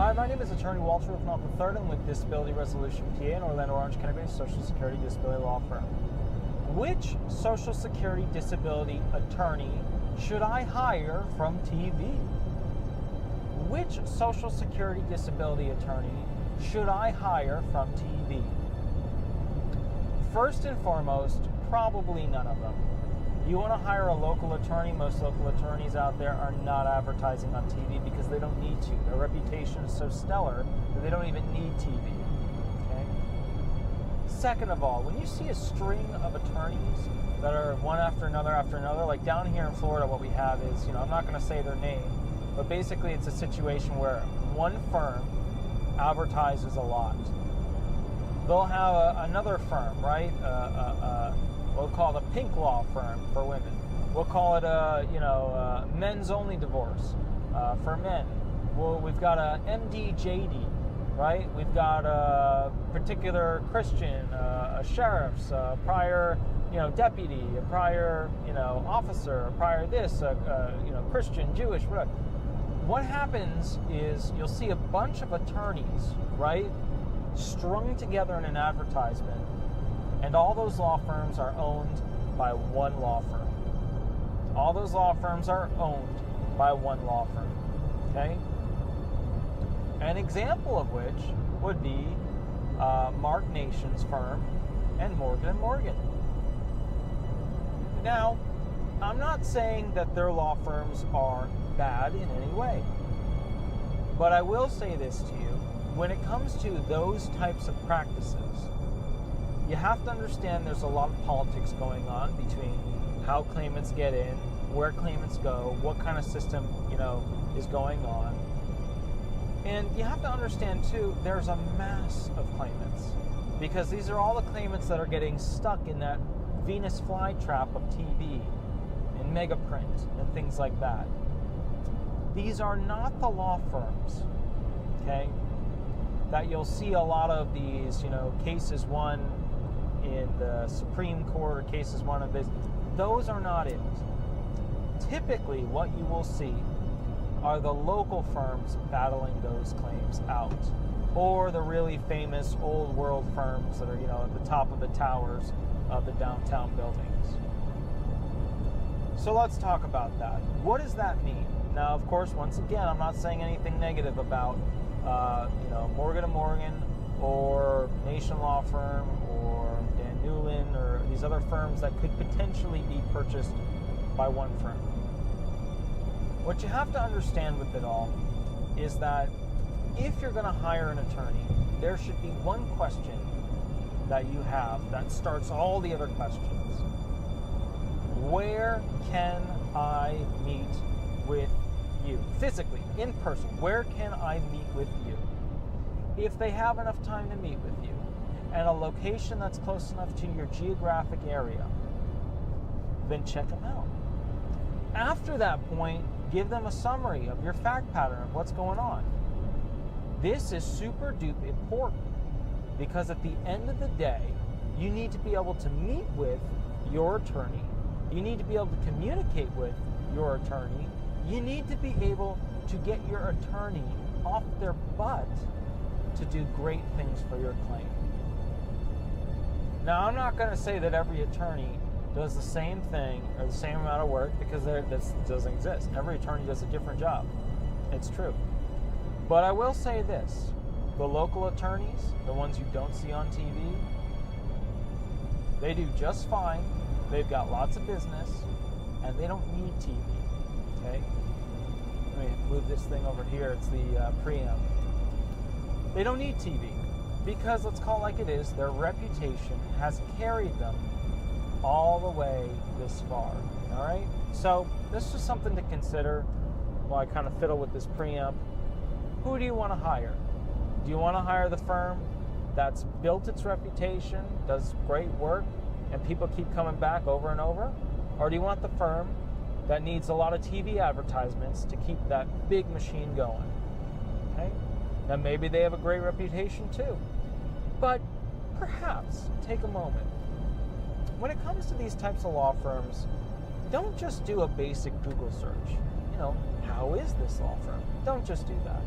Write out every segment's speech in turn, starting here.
Hi, my name is Attorney Walter Rudolph Hnot, III. I'm with Disability Resolution PA, an Orlando Orange County-based Social Security disability law firm. Which Social Security disability attorney should I hire from TV? Which Social Security disability attorney should I hire from TV? First and foremost, probably none of them. You want to hire a local attorney. Most local attorneys out there are not advertising on TV because they don't need to. Their reputation is so stellar that they don't even need TV. Okay? Second of all, when you see a string of attorneys that are one after another, like down here in Florida, what we have is, I'm not going to say their name, but basically it's a situation where one firm advertises a lot. They'll have another firm, right? We'll call it a pink law firm for women. We'll call it a men's only divorce for men. We've got a MDJD, right? We've got a particular Christian, a sheriff's, a prior deputy, a prior officer, a prior this, Christian, Jewish, whatever. What happens is you'll see a bunch of attorneys, right, strung together in an advertisement. And all those law firms are owned by one law firm. All those law firms are owned by one law firm. Okay? An example of which would be Mark Nation's firm and Morgan & Morgan. Now, I'm not saying that their law firms are bad in any way. But I will say this to you. When it comes to those types of practices, you have to understand there's a lot of politics going on between how claimants get in, where claimants go, what kind of system, is going on. And you have to understand, too, there's a mass of claimants because these are all the claimants that are getting stuck in that Venus flytrap of TV and mega print and things like that. These are not the law firms, okay, that you'll see a lot of these, cases won in the Supreme Court or cases one of this. Those are not it. Typically, what you will see are the local firms battling those claims out, or the really famous old world firms that are, at the top of the towers of the downtown buildings. So let's talk about that. What does that mean? Now, of course, once again, I'm not saying anything negative about, Morgan & Morgan or Nation Law Firm or Dan Newlin or these other firms that could potentially be purchased by one firm. What you have to understand with it all is that if you're going to hire an attorney, there should be one question that you have that starts all the other questions. Where can I meet with you? Physically, in person, where can I meet with you? If they have enough time to meet with you and a location that's close enough to your geographic area, then check them out. After that point, give them a summary of your fact pattern of what's going on. This is super duper important because at the end of the day, you need to be able to meet with your attorney. You need to be able to communicate with your attorney. You need to be able to get your attorney off their butt to do great things for your claim. Now, I'm not going to say that every attorney does the same thing or the same amount of work because this doesn't exist. Every attorney does a different job. It's true. But I will say this. The local attorneys, the ones you don't see on TV, they do just fine. They've got lots of business, and they don't need TV. Okay? Let me move this thing over here. It's the preamp. They don't need TV because, let's call it like it is, their reputation has carried them all the way this far. All right? So this is just something to consider while I kind of fiddle with this preamp. Who do you want to hire? Do you want to hire the firm that's built its reputation, does great work, and people keep coming back over and over? Or do you want the firm that needs a lot of TV advertisements to keep that big machine going? Okay? Now, maybe they have a great reputation too. But perhaps take a moment. When it comes to these types of law firms, don't just do a basic Google search. How is this law firm? Don't just do that.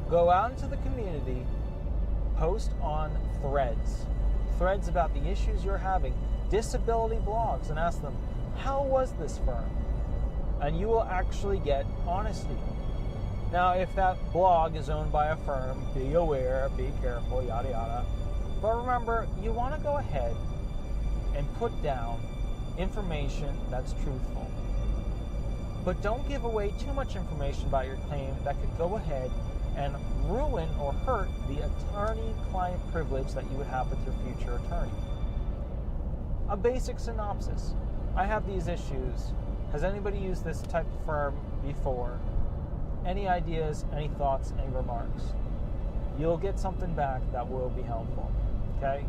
Go out into the community, post on threads about the issues you're having, disability blogs, and ask them, how was this firm? And you will actually get honesty. Now, if that blog is owned by a firm, be aware, be careful, yada yada. But remember, you want to go ahead and put down information that's truthful. But don't give away too much information about your claim that could go ahead and ruin or hurt the attorney-client privilege that you would have with your future attorney. A basic synopsis. I have these issues. Has anybody used this type of firm before? Any ideas, any thoughts, any remarks? You'll get something back that will be helpful, okay?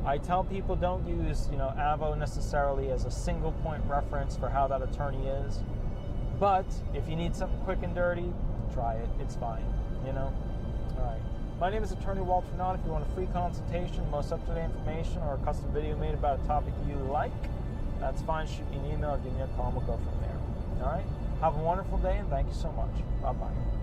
I tell people don't use, AVO necessarily as a single point reference for how that attorney is. But if you need something quick and dirty, try it. It's fine, All right. My name is Attorney Walter Hnot. If you want a free consultation, most up-to-date information, or a custom video made about a topic you like, that's fine. Shoot me an email or give me a call and we'll go from there. All right? Have a wonderful day, and thank you so much. Bye-bye.